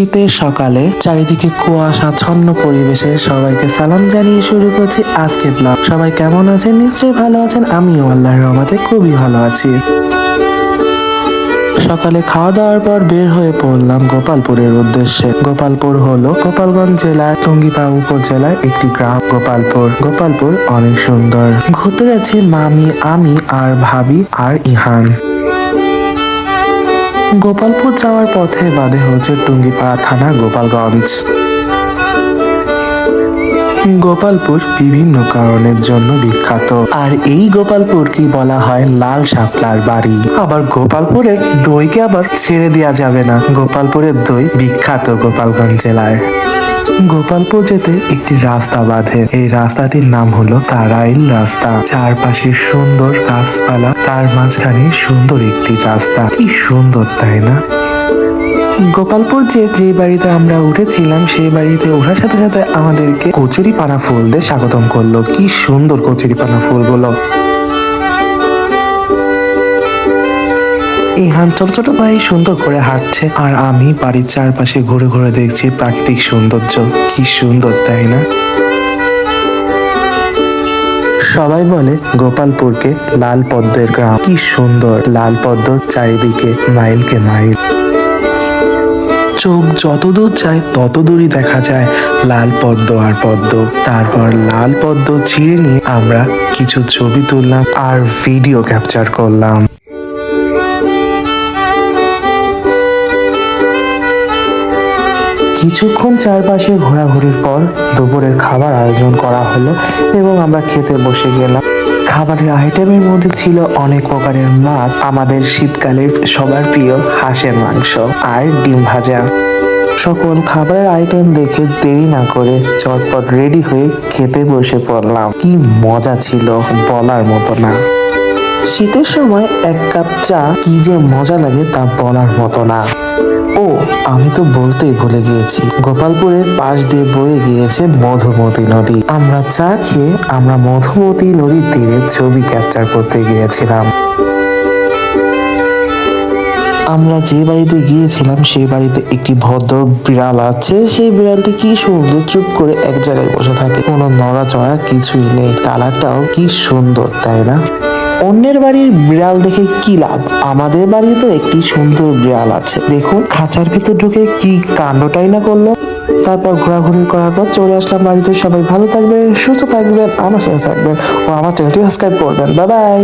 শীতের সকালে চারিদিকে কুয়াশাচ্ছন্ন পরিবেশে সবাইকে সালাম জানিয়ে শুরু করছি আজকে ব্লগ। সবাই কেমন আছেন? নিশ্চয়ই ভালো আছেন। আমিও আল্লাহর রহমতে খুবই ভালো আছি। সকালে খাওয়া দাওয়ার পর বের হয়ে পড়লাম গোপালপুরের উদ্দেশ্যে। গোপালপুর হলো গোপালগঞ্জ জেলার টুঙ্গিপাড়া উপজেলার একটি গ্রাম। গোপালপুর অনেক সুন্দর। ঘুরতে যাচ্ছি মামি, আমি আর ভাবি আর ইহান। গোপালপুর যাওয়ার পথে বাদে হচ্ছে টুঙ্গিপাড়া থানা, গোপালগঞ্জ। গোপালপুর বিভিন্ন কারণের জন্য বিখ্যাত, আর এই গোপালপুর কি বলা হয় লাল শাপলার বাড়ি। আবার গোপালপুরের দইকে আবার ছেড়ে দেওয়া যাবে না। গোপালপুরের দই বিখ্যাত গোপালগঞ্জ জেলার। গোপালপুর যেতে একটি রাস্তা বাঁধে। এই রাস্তাটির নাম হলো তারাইল রাস্তা। চারপাশে সুন্দর গাছপালা, তার মাঝখানে সুন্দর একটি রাস্তা। কি সুন্দর, তাই না? গোপালপুর যে বাড়িতে আমরা উঠেছিলাম, সেই বাড়িতে ওঠার সাথে সাথে আমাদেরকে কচুরিপানা ফুল দিয়ে স্বাগতম করলো। কি সুন্দর কচুরিপানা ফুলগুলো। ইহান ছোট ছোট ভাই সুন্দর করে হাঁটছে, আর আমি বাড়ির চারপাশে ঘুরে ঘুরে দেখছি প্রাকৃতিক সৌন্দর্য। কি সুন্দর, তাই না? সবাই বলে গোপালপুরকে লাল পদ্মের গ্রাম। কি সুন্দর, লাল পদ্ম চারিদিকে, মাইলকে মাইল। চোখ যত দূর যায় তত দূরই দেখা যায় লাল পদ্ম আর পদ্ম। তারপর লাল পদ্ম ছিঁড়ে নিয়ে আমরা কিছু ছবি তুললাম আর ভিডিও ক্যাপচার করলাম। কিছুক্ষণ চারপাশে ঘোরাঘুরির পর দুপুরের খাবার আয়োজন করা হলো এবং আমরা খেতে বসে গেলাম। খাবারের আইটেমের মধ্যে ছিল অনেক প্রকারের মাছ, আমাদের শীতকালের সবার প্রিয় হাঁসের মাংস আর ডিম ভাজা। সকল খাবারের আইটেম দেখে দেরি না করে চটপট রেডি হয়ে খেতে বসে পড়লাম। কি মজা ছিল, বলার মতো না। শীতের সময় এক কাপ চা কি যে মজা লাগে তা বলার মতো না। ও, আমি তো বলতেই ভুলে গিয়েছি, গোপালপুরের পাশ দিয়ে বয়ে গিয়েছে মধুমতি নদী। আমরা চা খেয়ে আমরা মধুমতি নদীর তীরে ছবি ক্যাপচার করতে গিয়েছিলাম। আমরা যে বাড়িতে গিয়েছিলাম সেই বাড়িতে একটি ভদ্র বিড়াল আছে। সেই বিড়ালটি কি সুন্দর চুপ করে এক জায়গায় বসে থাকে, কোনো নড়াচড়া কিছুই নেই। কালারটাও কি সুন্দর, তাই না? অন্যের বাড়ির বিড়াল দেখে কি লাভ, আমাদের বাড়িতে একটি সুন্দর বিড়াল আছে। দেখুন খাঁচার ভিতর ঢুকে কি কাণ্ডটাই না করলো। তারপর ঘোরাঘুরি করার পর চলে আসলাম বাড়িতে। সবাই ভালো থাকবেন, সুস্থ থাকবেন, আমার সাথে থাকবেন ও আমার চ্যানেলটি সাবস্ক্রাইব করবেন। Bye bye.